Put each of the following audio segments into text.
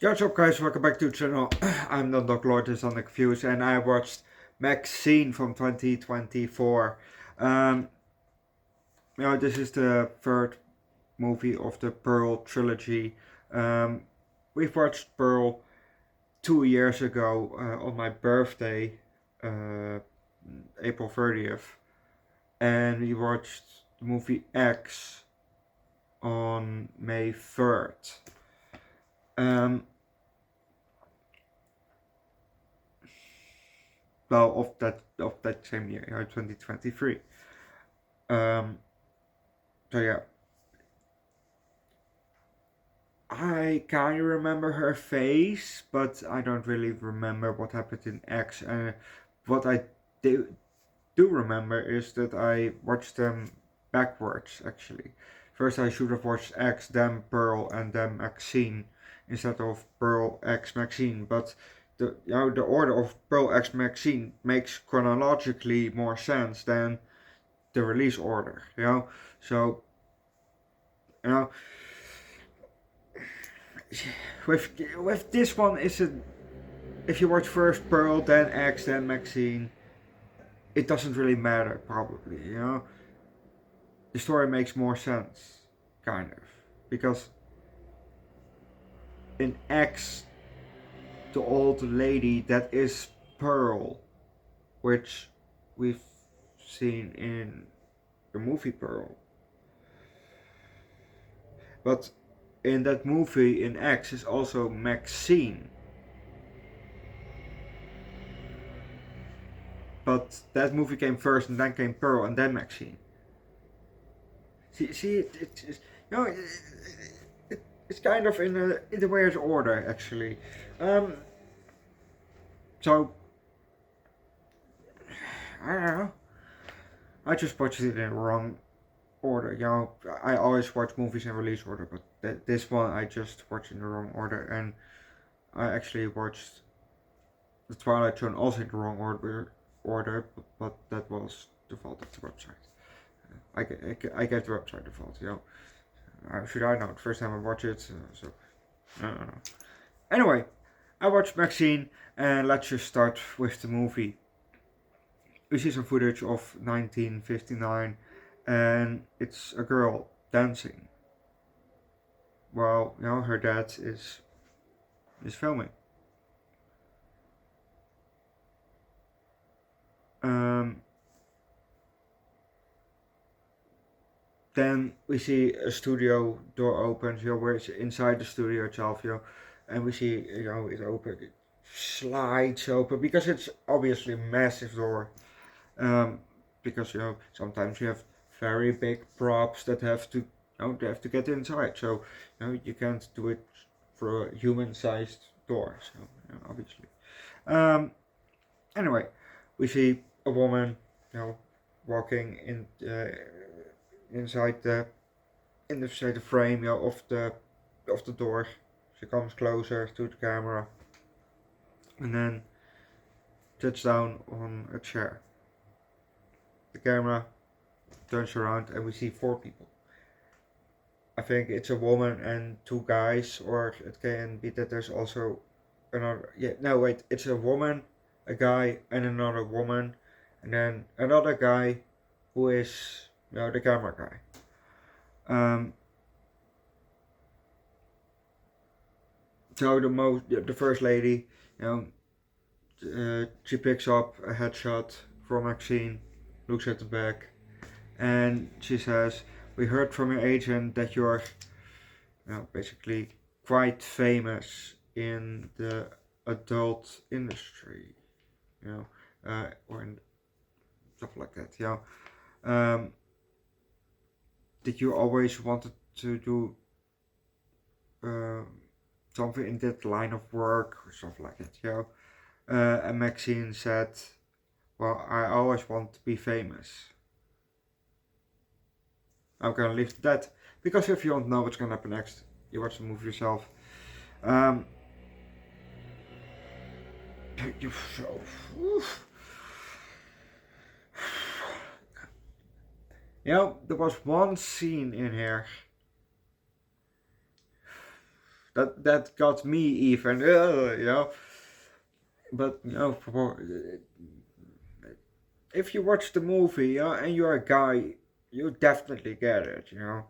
Yo, what's up guys, welcome back to the channel. I'm the Dog Lord, is on the Confused, and I watched MaXXXine from 2024. Um, this is the third movie of the Pearl trilogy. We've watched Pearl 2 years ago on my birthday, uh, April 30th. And we watched the movie X on May 3rd. Well, of that same year, 2023. So yeah, I kind of remember her face, but I don't really remember what happened in X. What I do remember is that I watched them backwards. Actually, first I should have watched X, then Pearl, and then MaXXXine instead of Pearl X MaXXXine. But the order of Pearl X MaXXXine makes chronologically more sense than the release order. So you know with this one, is it, if you watch first Pearl, then X, then MaXXXine, it doesn't really matter. Probably. The story makes more sense, kind of, because in X, the old lady that is Pearl, which we've seen in the movie Pearl, but in that movie in X is also MaXXXine. But that movie came first, and then came Pearl, and then MaXXXine. See, it's kind of in a weird order, actually. So I don't know. I just watched it in the wrong order. I always watch movies in release order, but this one I just watched in the wrong order, and I actually watched The Twilight Zone also in the wrong order, but that was the fault of the website. I gave the website the fault. Should I know? The first time I watched it, so I don't know. Anyway, I watched MaXXXine, and let's just start with the movie. We see some footage of 1959, and it's a girl dancing while her dad is filming. Then we see a studio door opens, where it's inside the studio itself, and we see, it's open, it slides open, because it's obviously a massive door. Because sometimes you have very big props that have to, they have to get inside, so you can't do it for a human-sized door, so obviously. Anyway, we see a woman, walking inside the frame, of the door. She comes closer to the camera, and then sits down on a chair. The camera turns around, and we see 4 people. I think it's a woman and 2 guys, or it can be that there's also another. Yeah, no, wait, it's a woman, a guy, and another woman, and then another guy who is the camera guy. So the first lady, she picks up a headshot from MaXXXine, looks at the back, and she says, "We heard from your agent that you're, basically quite famous in the adult industry, or in stuff like that. Did you always wanted to do something in that line of work or stuff like that, and MaXXXine said, "Well, I always want to be famous." I'm gonna leave it at that, because if you don't know what's gonna happen next, you watch the movie yourself. There was one scene in here That got me even, you know. But you know, if you watch the movie, and you're a guy, you definitely get it, you know.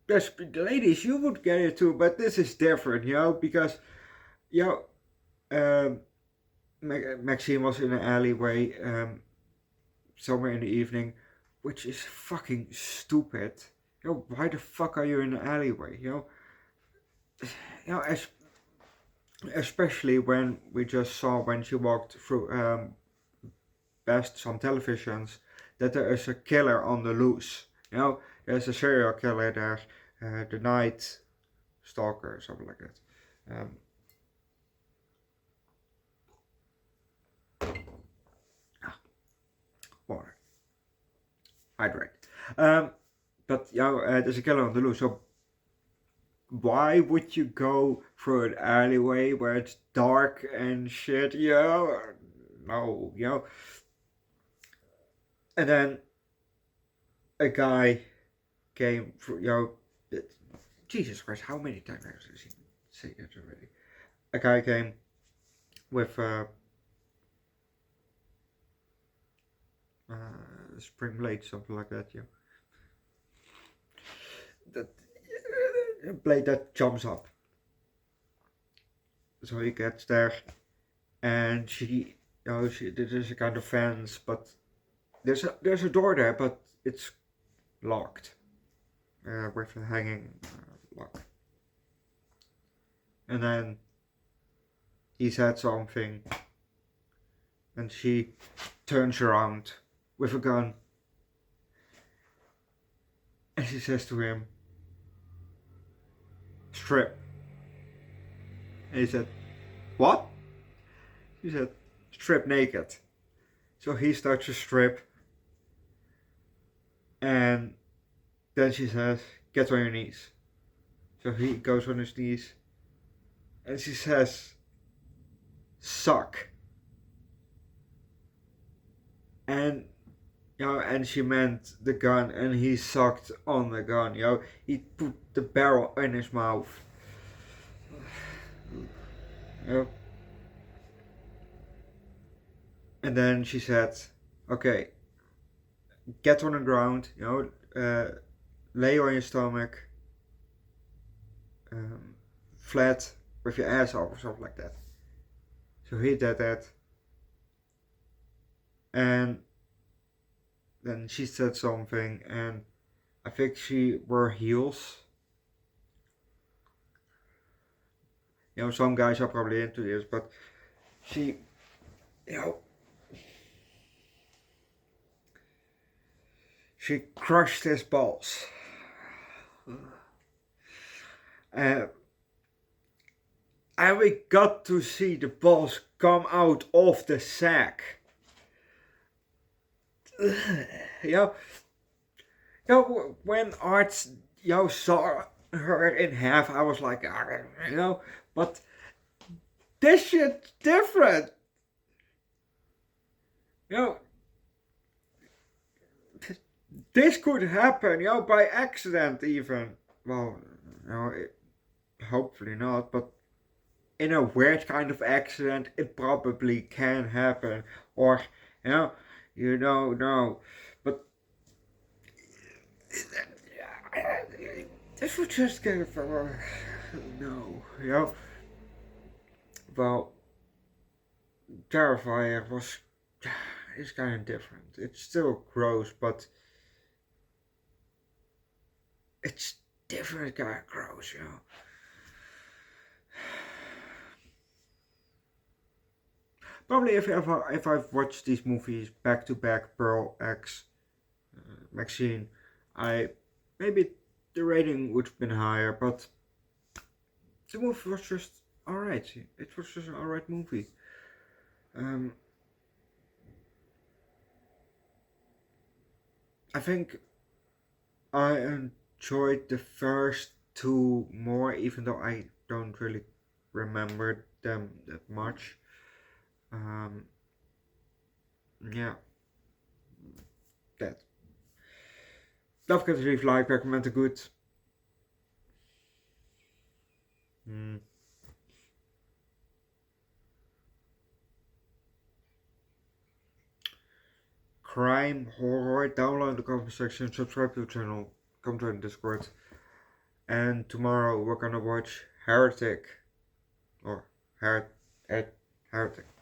Yes, ladies, you would get it too, but this is different, you know, because you know, Maxine was in an alleyway, somewhere in the evening, which is fucking stupid. You know, why the fuck are you in an alleyway? You know, especially when we just saw when she walked through past some televisions that there is a killer on the loose. You know, there's a serial killer there, the night stalker or something like that. Water, hydrate. But you know, there's a killer on the loose. So why would you go through an alleyway where it's dark and shit? You know, no, you know. And then a guy came through. You know, Jesus Christ, how many times have I seen say that already? A guy came with spring blade, something like that. Yeah, that blade that jumps up. So he gets there, and she, you know, there's a kind of fence, but there's a door there, but it's locked with a hanging lock. And then he said something, and she turns around with a gun, and she says to him, "Strip." And he said, "What?" She said, "Strip naked." So he starts to strip, and then she says, "Get on your knees." So he goes on his knees, and she says, "Suck." And you know, and she meant the gun, and he sucked on the gun. You know, he put the barrel in his mouth. You know? And then she said, "Okay, get on the ground. You know, lay on your stomach, flat with your ass up or something like that." So he did that, and then she said something, and I think she wore heels. You know, some guys are probably into this, but she, you know, she crushed his balls. And we got to see the balls come out of the sack. You know, when Art, you know, saw her in half, I was like, you know, but this shit's different. You know, this could happen, you know, by accident even. Well, you know, hopefully not, but in a weird kind of accident, it probably can happen. Or, you don't know. But this was just kind of, no, you know. Well, Terrifier was, it's kind of different. It's still gross, but it's different kind of gross, you know. Probably if I've watched these movies back to back, Pearl X, MaXXXine, maybe the rating would have been higher, but the movie was just alright. It was just an alright movie. I think I enjoyed the first two more, even though I don't really remember them that much. Yeah, that. Don't forget to leave a like, recommend a good. Hmm. Crime, horror, download the comment section, subscribe to the channel, come join the Discord. And tomorrow we're gonna watch Heretic. Or Heretic.